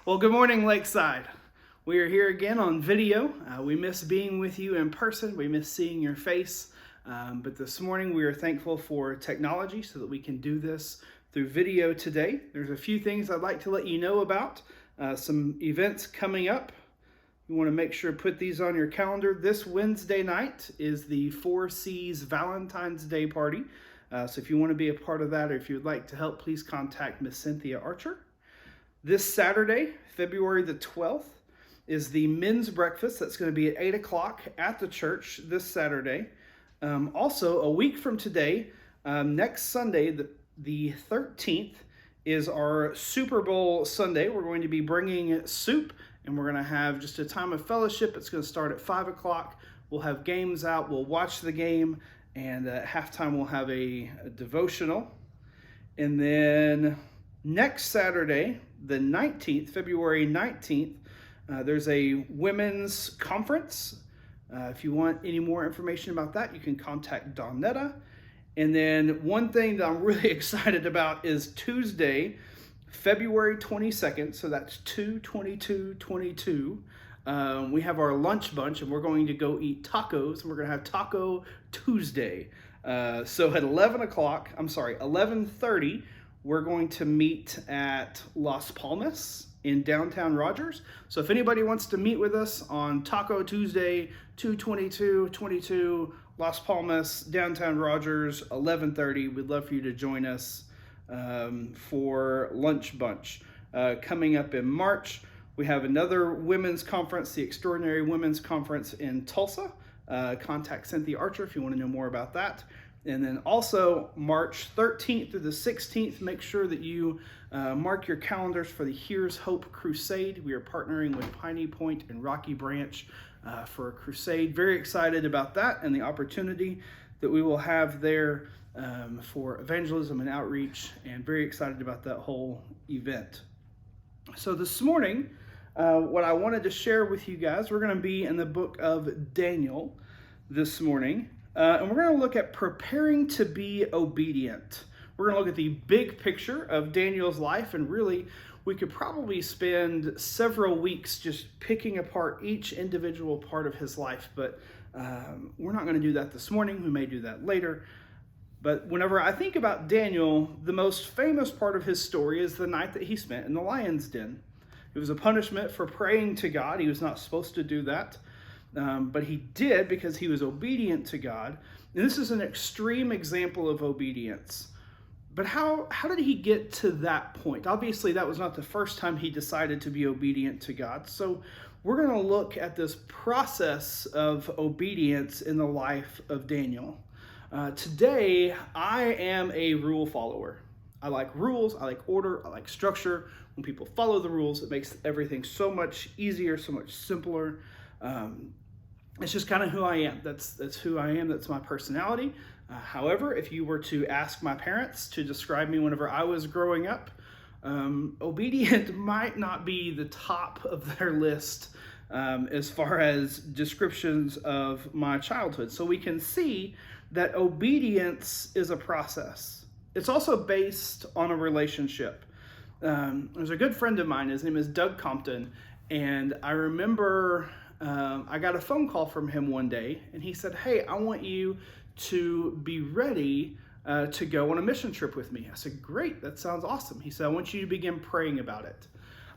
Well, good morning, Lakeside. We are here again on video. We miss being with you in person. We miss seeing your face. But this morning we are thankful for technology so that we can do this through video today. There's a few things I'd like to let you know about. Some events coming up. You want to make sure to put these on your calendar. This Wednesday night is the Four C's Valentine's Day party. So if you want to be a part of that or if you would like to help, please contact Miss Cynthia Archer. This Saturday, February the 12th, is the men's breakfast. That's going to be at 8 o'clock at the church this Saturday. Also, a week from today, next Sunday, the 13th, is our Super Bowl Sunday. We're going to be bringing soup, and we're going to have just a time of fellowship. It's going to start at 5 o'clock. We'll have games out. We'll watch the game, and at halftime we'll have a devotional. And then next Saturday, the 19th, February 19th, there's a women's conference. If you want any more information about that, you can contact Donetta. And then one thing that I'm really excited about is Tuesday, February 22nd. So that's 2/22/22. We have our lunch bunch, and we're going to go eat tacos. And we're going to have Taco Tuesday. So at 11:30, we're going to meet at Las Palmas in downtown Rogers. So if anybody wants to meet with us on Taco Tuesday, 2/22/22, Las Palmas, downtown Rogers, 11:30, we'd love for you to join us for Lunch Bunch. Coming up in March, we have another women's conference, the Extraordinary Women's Conference in Tulsa. Contact Cynthia Archer if you want to know more about that. And then also March 13th through the 16th, make sure that you mark your calendars for the Here's Hope Crusade. We are partnering with Piney Point and Rocky Branch for a crusade. Very excited about that and the opportunity that we will have there for evangelism and outreach, and very excited about that whole event. So this morning, what I wanted to share with you guys, we're going to be in the book of Daniel this morning. And we're going to look at preparing to be obedient. We're going to look at the big picture of Daniel's life, and really we could probably spend several weeks just picking apart each individual part of his life, but we're not going to do that this morning. We may do that later. But whenever I think about Daniel, the most famous part of his story is the night that he spent in the lion's den. It was a punishment for praying to God. He was not supposed to do that. But he did because he was obedient to God. And this is an extreme example of obedience. But how did he get to that point? Obviously, that was not the first time he decided to be obedient to God. So we're going to look at this process of obedience in the life of Daniel. Today, I am a rule follower. I like rules, I like order, I like structure. When people follow the rules, it makes everything so much easier, so much simpler. It's just kind of who I am. That's who I am. That's my personality. However, if you were to ask my parents to describe me whenever I was growing up, obedient might not be the top of their list as far as descriptions of my childhood. So we can see that obedience is a process. It's also based on a relationship. There's a good friend of mine. His name is Doug Compton, and I remember I got a phone call from him one day, and he said, "Hey, I want you to be ready to go on a mission trip with me." I said, "Great, that sounds awesome." He said, "I want you to begin praying about it."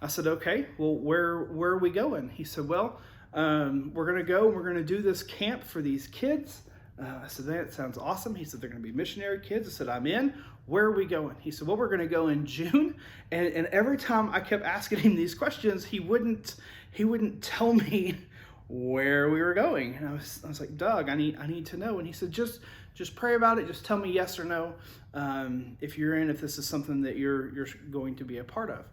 I said, "Okay, well, where are we going?" He said, "Well, we're going to go and we're going to do this camp for these kids." I said, "That sounds awesome." He said, "They're going to be missionary kids." I said, "I'm in. Where are we going?" He said, "Well, we're going to go in June." And every time I kept asking him these questions, he wouldn't tell me where we were going. And I was like, "Doug, I need to know." And he said, just pray about it. Just tell me yes or no if you're in, if this is something that you're going to be a part of.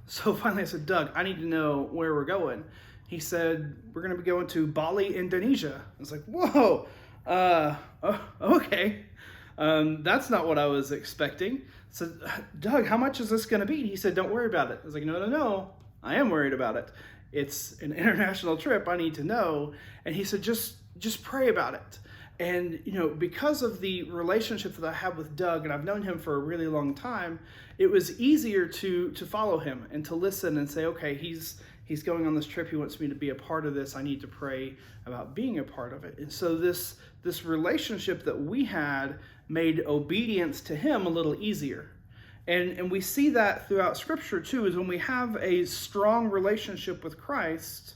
So finally I said, "Doug, I need to know where we're going." He said, "We're going to be going to Bali, Indonesia." I was like, "Whoa, okay. That's not what I was expecting." So, "Doug, how much is this going to be?" He said, "Don't worry about it." I was like, No, I am worried about it. It's an international trip. I need to know. And he said, just pray about it. And, because of the relationship that I have with Doug, and I've known him for a really long time, it was easier to follow him and to listen and say, okay, he's going on this trip. He wants me to be a part of this. I need to pray about being a part of it. And so this relationship that we had made obedience to him a little easier. And we see that throughout Scripture too, is when we have a strong relationship with Christ,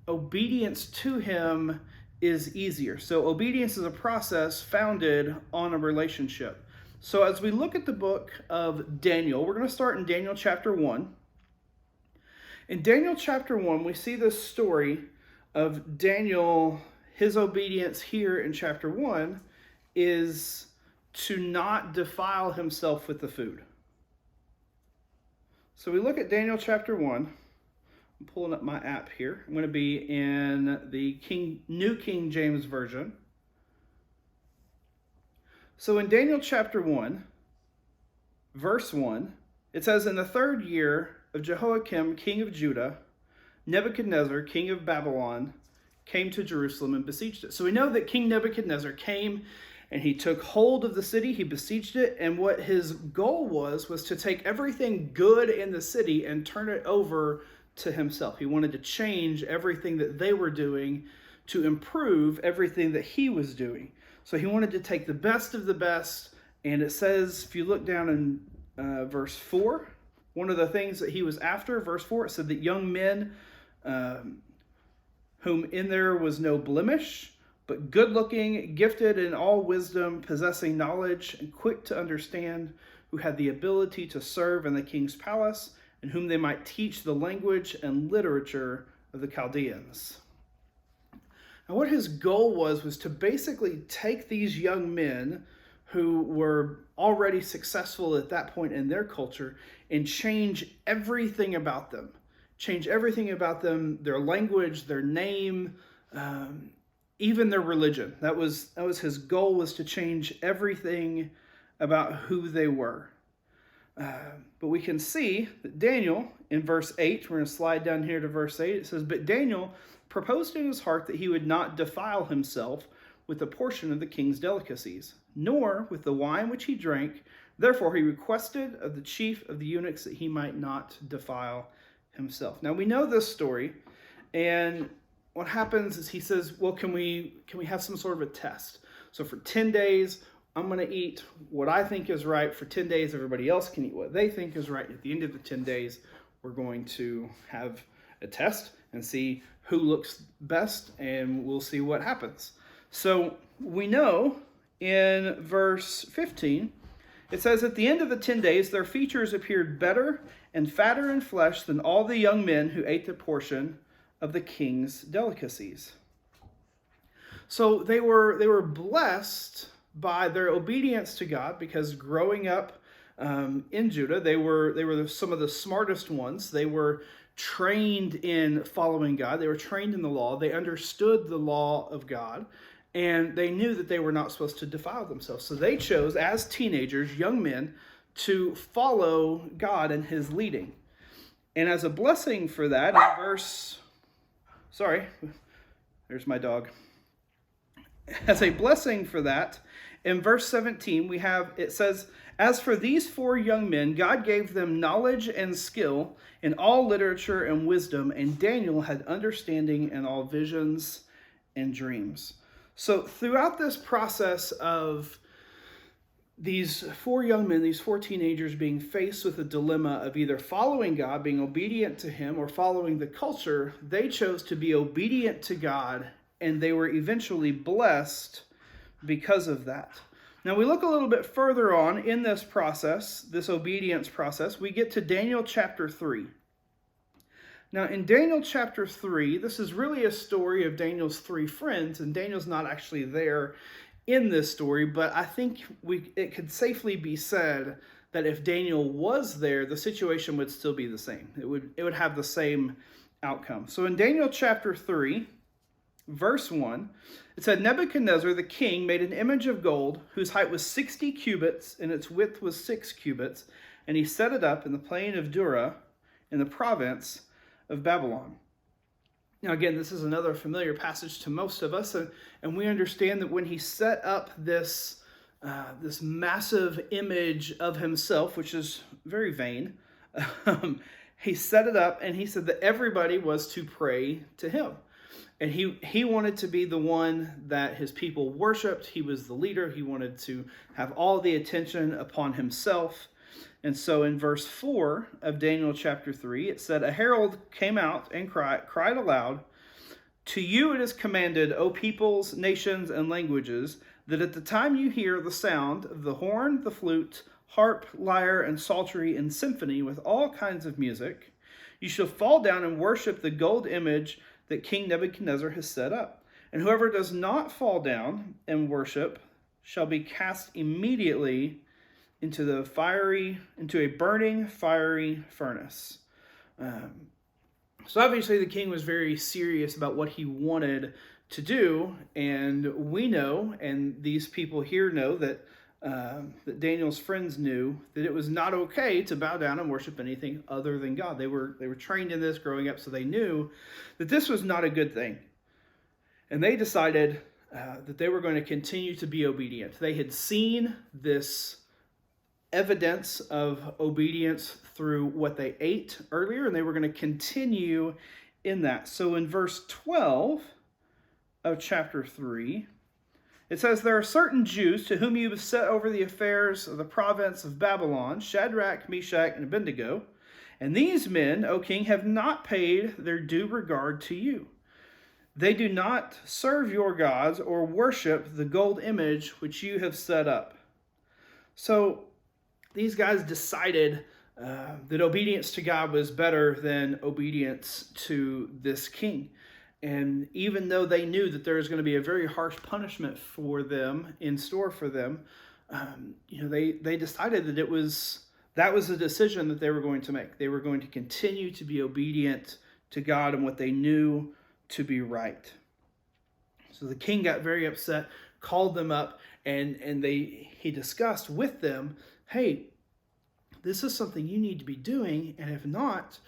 obedience to him is easier. So obedience is a process founded on a relationship. So as we look at the book of Daniel, we're going to start in Daniel chapter 1. In Daniel chapter 1, we see this story of Daniel. His obedience here in chapter 1 is to not defile himself with the food. So we look at Daniel chapter 1. I'm pulling up my app here. I'm going to be in the New King James Version. So in Daniel chapter 1, verse 1, it says, "In the 3rd year of Jehoiakim, king of Judah, Nebuchadnezzar, king of Babylon, came to Jerusalem and besieged it." So we know that King Nebuchadnezzar came and he took hold of the city, he besieged it, and what his goal was to take everything good in the city and turn it over to himself. He wanted to change everything that they were doing to improve everything that he was doing. So he wanted to take the best of the best, and it says, if you look down in verse 4, one of the things that he was after, verse 4, it said that young men, whom in there was no blemish, but good-looking, gifted in all wisdom, possessing knowledge, and quick to understand, who had the ability to serve in the king's palace, and whom they might teach the language and literature of the Chaldeans. Now what his goal was to basically take these young men who were already successful at that point in their culture and change everything about them. Change everything about them, their language, their name, even their religion. That was his goal, was to change everything about who they were. But we can see that Daniel, in verse 8, we're going to slide down here to verse 8, it says, "But Daniel proposed in his heart that he would not defile himself with a portion of the king's delicacies, nor with the wine which he drank. Therefore he requested of the chief of the eunuchs that he might not defile himself." Now we know this story, and what happens is he says, well, can we have some sort of a test? So for 10 days, I'm going to eat what I think is right. For 10 days, everybody else can eat what they think is right. At the end of the 10 days, we're going to have a test and see who looks best, and we'll see what happens. So we know in verse 15, it says, "At the end of the 10 days, their features appeared better and fatter in flesh than all the young men who ate the portion of the king's delicacies." So they were blessed by their obedience to God, because growing up in Judah, they were some of the smartest ones. They were trained in following God. They were trained in the law. They understood the law of God, and they knew that they were not supposed to defile themselves. So they chose, as teenagers, young men, to follow God and his leading. And as a blessing for that, there's my dog. As a blessing for that, in verse 17, it says, "As for these 4 young men, God gave them knowledge and skill in all literature and wisdom, and Daniel had understanding in all visions and dreams." So throughout this process of these 4 young men, these 4 teenagers being faced with a dilemma of either following God, being obedient to him, or following the culture, they chose to be obedient to God, and they were eventually blessed because of that. Now we look a little bit further on in this process, this obedience process, we get to Daniel chapter 3. Now in Daniel chapter 3, this is really a story of Daniel's 3 friends, and Daniel's not actually there in this story, but I think it could safely be said that if Daniel was there, the situation would still be the same. It would have the same outcome. So in Daniel chapter 3, verse 1, it said, "Nebuchadnezzar the king made an image of gold whose height was 60 cubits and its width was 6 cubits, and he set it up in the plain of Dura in the province of Babylon." Now, again, this is another familiar passage to most of us, and we understand that when he set up this massive image of himself, which is very vain, he set it up and he said that everybody was to pray to him. And he wanted to be the one that his people worshiped. He was the leader. He wanted to have all the attention upon himself. And so in verse 4 of Daniel chapter 3, it said, "A herald came out and cried aloud, 'To you it is commanded, O peoples, nations, and languages, that at the time you hear the sound of the horn, the flute, harp, lyre, and psaltery, and symphony with all kinds of music, you shall fall down and worship the gold image that King Nebuchadnezzar has set up. And whoever does not fall down and worship shall be cast immediately into a burning fiery furnace.'" So obviously the king was very serious about what he wanted to do, and we know, and these people here know, that Daniel's friends knew that it was not okay to bow down and worship anything other than God. They were trained in this growing up, so they knew that this was not a good thing. And they decided that they were going to continue to be obedient. They had seen this evidence of obedience through what they ate earlier, and they were going to continue in that. So in verse 12 of chapter 3, it says, "There are certain Jews to whom you have set over the affairs of the province of Babylon, Shadrach, Meshach, and Abednego. And these men, O king, have not paid their due regard to you. They do not serve your gods or worship the gold image which you have set up." So these guys decided that obedience to God was better than obedience to this king. And even though they knew that there was going to be a very harsh punishment for them in store for them, they decided that that was the decision that they were going to make. They were going to continue to be obedient to God and what they knew to be right. So the king got very upset, called them up, and he discussed with them, "Hey, this is something you need to be doing, and if not,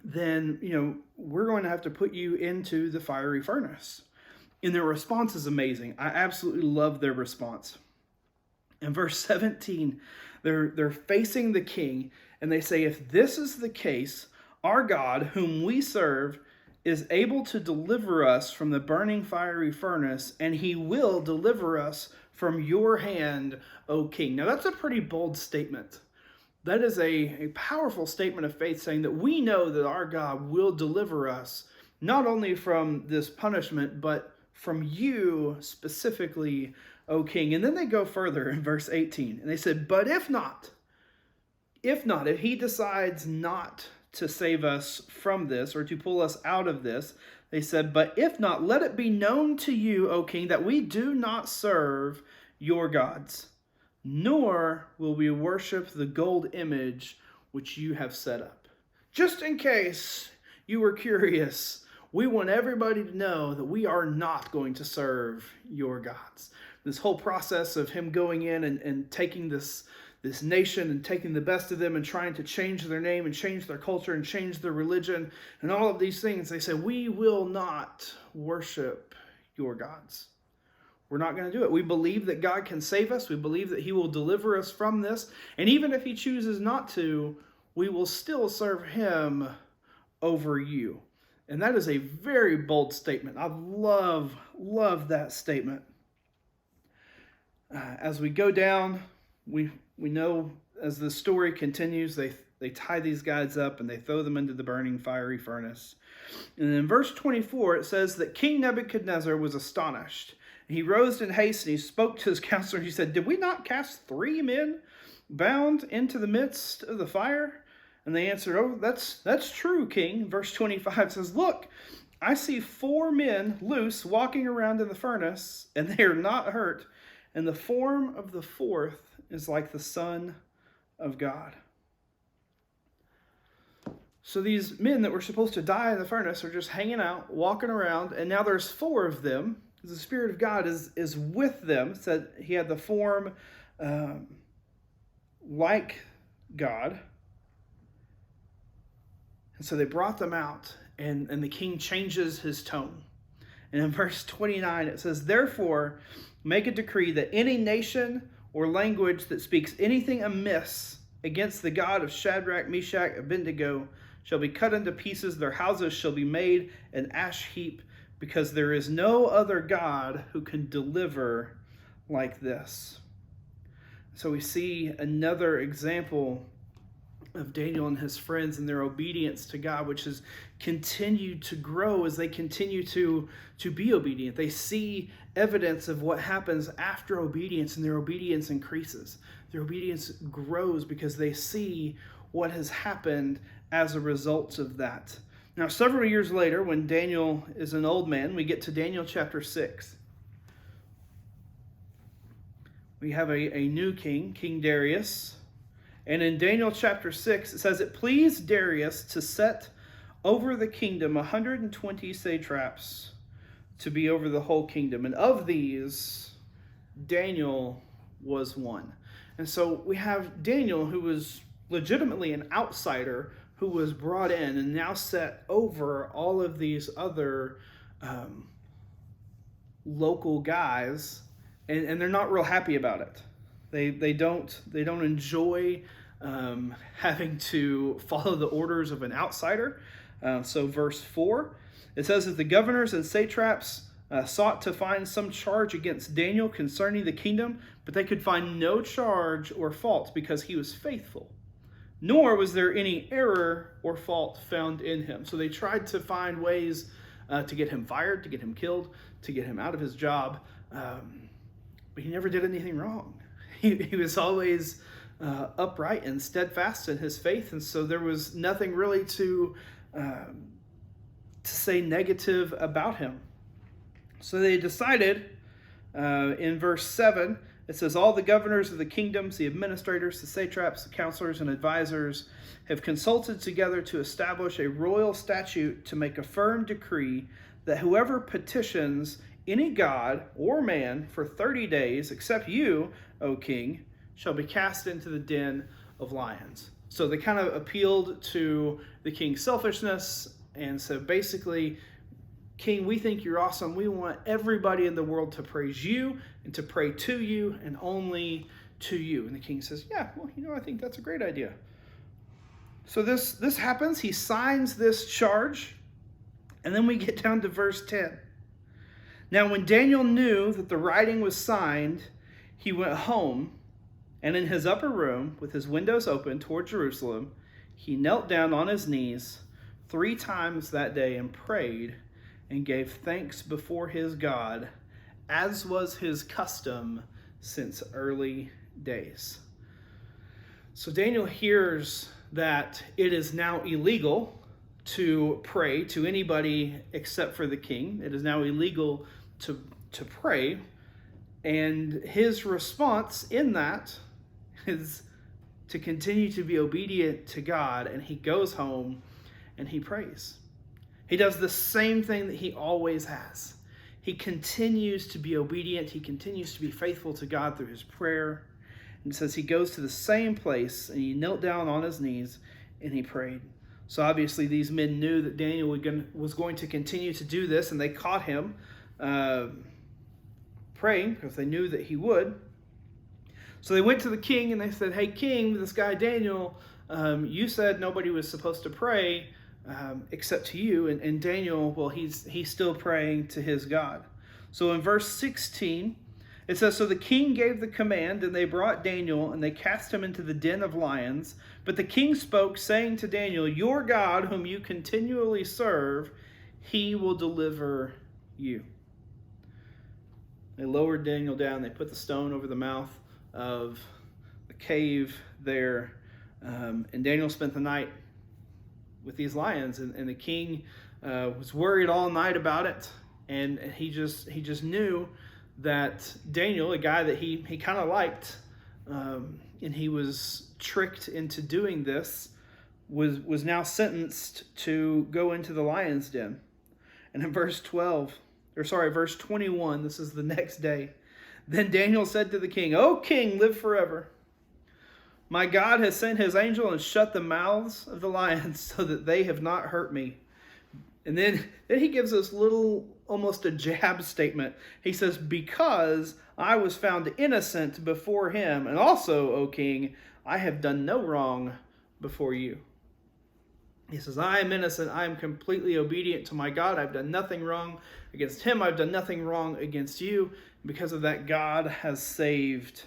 then we're going to have to put you into the fiery furnace." And their response is amazing. I absolutely love their response. In verse 17, they're facing the king, and they say, "If this is the case, our God, whom we serve, is able to deliver us from the burning fiery furnace, and he will deliver us from your hand, O king." Now that's a pretty bold statement. That is a powerful statement of faith, saying that we know that our God will deliver us not only from this punishment, but from you specifically, O king. And then they go further in verse 18, and they said, "But if he decides not to save us from this, or to pull us out of this," they said, "but if not, let it be known to you, O king, that we do not serve your gods, nor will we worship the gold image which you have set up." Just in case you were curious, we want everybody to know that we are not going to serve your gods. This whole process of him going in and taking this nation and taking the best of them and trying to change their name and change their culture and change their religion and all of these things, they say, "We will not worship your gods. We're not going to do it. We believe that God can save us. We believe that he will deliver us from this. And even if he chooses not to, we will still serve him over you." And that is a very bold statement. I love that statement. As we go down, we know as the story continues, they tie these guys up and they throw them into the burning fiery furnace. And in verse 24, it says that King Nebuchadnezzar was astonished. He rose in haste and he spoke to his counselors. He said, "Did we not cast 3 men bound into the midst of the fire?" And they answered, "Oh, that's true, King." Verse 25 says, "Look, I see 4 men loose walking around in the furnace, and they are not hurt. And the form of the 4th is like the Son of God." So these men that were supposed to die in the furnace are just hanging out, walking around, and now there's 4 of them. The Spirit of God is with them. It said he had the form like God. And so they brought them out, and the king changes his tone. And in verse 29, it says, "Therefore, make a decree that any nation or language that speaks anything amiss against the God of Shadrach, Meshach, Abednego shall be cut into pieces. Their houses shall be made an ash heap, because there is no other God who can deliver like this." So we see another example of Daniel and his friends and their obedience to God, which has continued to grow as they continue to be obedient. They see evidence of what happens after obedience, and their obedience increases. Their obedience grows because they see what has happened as a result of that. Now, several years later, when Daniel is an old man, we get to Daniel chapter 6. We have a new king, King Darius. And in Daniel chapter 6, it says, "It pleased Darius to set over the kingdom 120 satraps to be over the whole kingdom. And of these, Daniel was one." And so we have Daniel, who was legitimately an outsider, who was brought in and now set over all of these other local guys, and they're not real happy about it. They don't enjoy having to follow the orders of an outsider. So verse 4, it says that the governors and satraps sought to find some charge against Daniel concerning the kingdom, but they could find no charge or fault, because he was faithful. Nor was there any error or fault found in him. So they tried to find ways to get him fired, to get him killed, to get him out of his job. But he never did anything wrong. He was always upright and steadfast in his faith, and so there was nothing really to say negative about him. So they decided, in verse 7, it says, "All the governors of the kingdoms, the administrators, the satraps, the counselors, and advisors have consulted together to establish a royal statute to make a firm decree that whoever petitions any god or man for 30 days, except you, O king, shall be cast into the den of lions." So they kind of appealed to the king's selfishness and said, basically, "King, we think you're awesome. We want everybody in the world to praise you and to pray to you and only to you." And the king says, "Yeah, well, I think that's a great idea." So this happens. He signs this charge. And then we get down to verse 10. "Now when Daniel knew that the writing was signed, he went home, and in his upper room, with his windows open toward Jerusalem, he knelt down on his knees 3 times that day and prayed and gave thanks before his God, as was his custom since early days." So Daniel hears that it is now illegal to pray to anybody except for the king. It is now illegal to pray. And his response in that is to continue to be obedient to God. And he goes home and he prays. He does the same thing that he always has. He continues to be obedient. He continues to be faithful to God through his prayer. And it says he goes to the same place and he knelt down on his knees and he prayed. So obviously these men knew that Daniel was going to continue to do this, and they caught him praying because they knew that he would. So they went to the king and they said, "Hey, king, this guy Daniel, you said nobody was supposed to pray except to you." And Daniel, well, he's still praying to his God. So in verse 16, it says, "So the king gave the command, and they brought Daniel, and they cast him into the den of lions. But the king spoke, saying to Daniel, 'Your God, whom you continually serve, he will deliver you.'" They lowered Daniel down. They put the stone over the mouth of the cave there. And Daniel spent the night with these lions. And the king was worried all night about it. And he just knew that Daniel, a guy that he kind of liked, and he was tricked into doing this, was now sentenced to go into the lion's den. And in verse 21, this is the next day. "Then Daniel said to the king, 'O king, live forever. My God has sent his angel and shut the mouths of the lions so that they have not hurt me. And then he gives this little, almost a jab statement. He says, because I was found innocent before him, and also, O king, I have done no wrong before you. He says, I am innocent. I am completely obedient to my God. I've done nothing wrong against him. I've done nothing wrong against you. Because of that, God has saved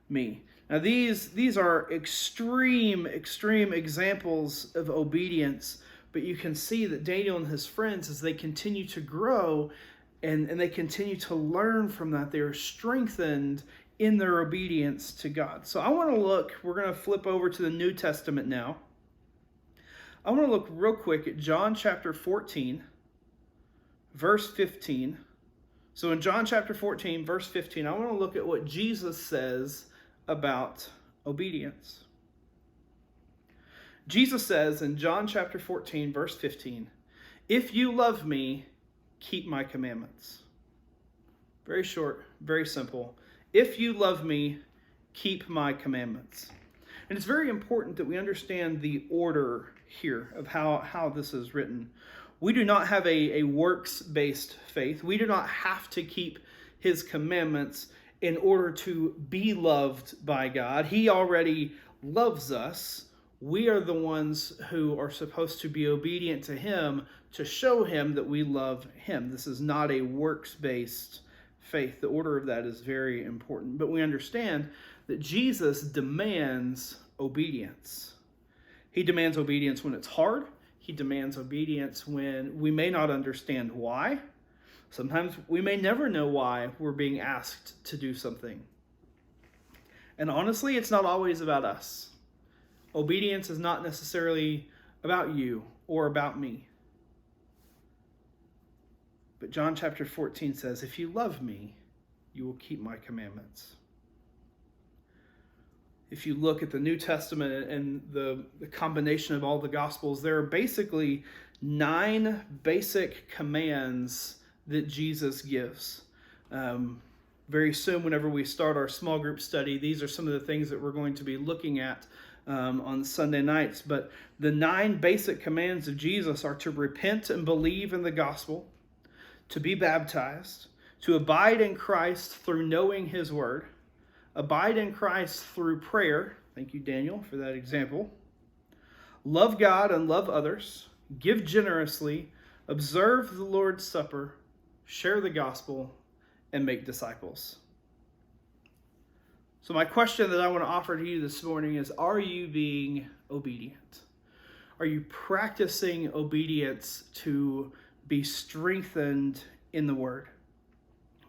me. Now, these are extreme examples of obedience, but you can see that Daniel and his friends, as they continue to grow and they continue to learn from that, they are strengthened in their obedience to God. So I want to look, we're going to flip over to the New Testament now. I want to look real quick at John chapter 14, verse 15. So in John chapter 14, verse 15, I want to look at what Jesus says about obedience. Jesus says in John chapter 14, verse 15, if you love me, keep my commandments. Very short, very simple. If you love me, keep my commandments. And it's very important that we understand the order here of how this is written. We do not have a works-based faith. We do not have to keep his commandments in order to be loved by God. He already loves us. We are the ones who are supposed to be obedient to him to show him that we love him. This is not a works-based faith. The order of that is very important. But we understand that Jesus demands obedience. He demands obedience when it's hard. He demands obedience when we may not understand why. Sometimes we may never know why we're being asked to do something. And honestly, it's not always about us. Obedience is not necessarily about you or about me. But John chapter 14 says, if you love me, you will keep my commandments. If you look at the New Testament and the combination of all the Gospels, there are basically 9 basic commands that Jesus gives. Very soon, whenever we start our small group study, these are some of the things that we're going to be looking at on Sunday nights. But the 9 basic commands of Jesus are to repent and believe in the gospel, to be baptized, to abide in Christ through knowing his word, abide in Christ through prayer. Thank you, Daniel, for that example. Love God and love others, give generously, observe the Lord's Supper, share the gospel, and make disciples. So my question that I want to offer to you this morning is, are you being obedient? Are you practicing obedience to be strengthened in the word?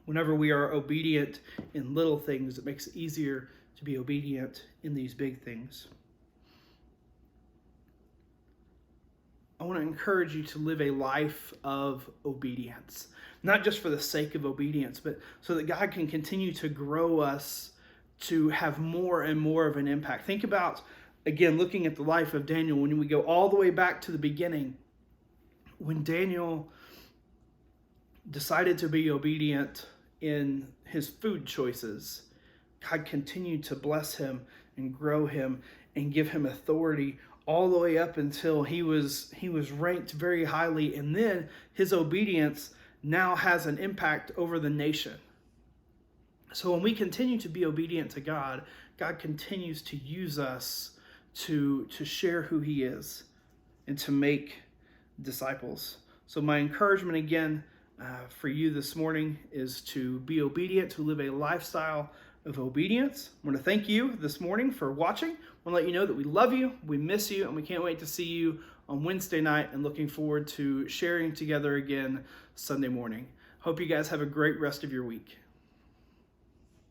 Whenever we are obedient in little things, it makes it easier to be obedient in these big things. I want to encourage you to live a life of obedience, not just for the sake of obedience, but so that God can continue to grow us to have more and more of an impact. Think about, again, looking at the life of Daniel, when we go all the way back to the beginning, when Daniel decided to be obedient in his food choices, God continued to bless him and grow him and give him authority all the way up until he was ranked very highly. And then his obedience now has an impact over the nation. So when we continue to be obedient to God, God continues to use us to share who he is and to make disciples. So my encouragement again for you this morning is to be obedient, to live a lifestyle of obedience. I want to thank you this morning for watching. I want to let you know that we love you, we miss you, and we can't wait to see you on Wednesday night, and looking forward to sharing together again Sunday morning. Hope you guys have a great rest of your week.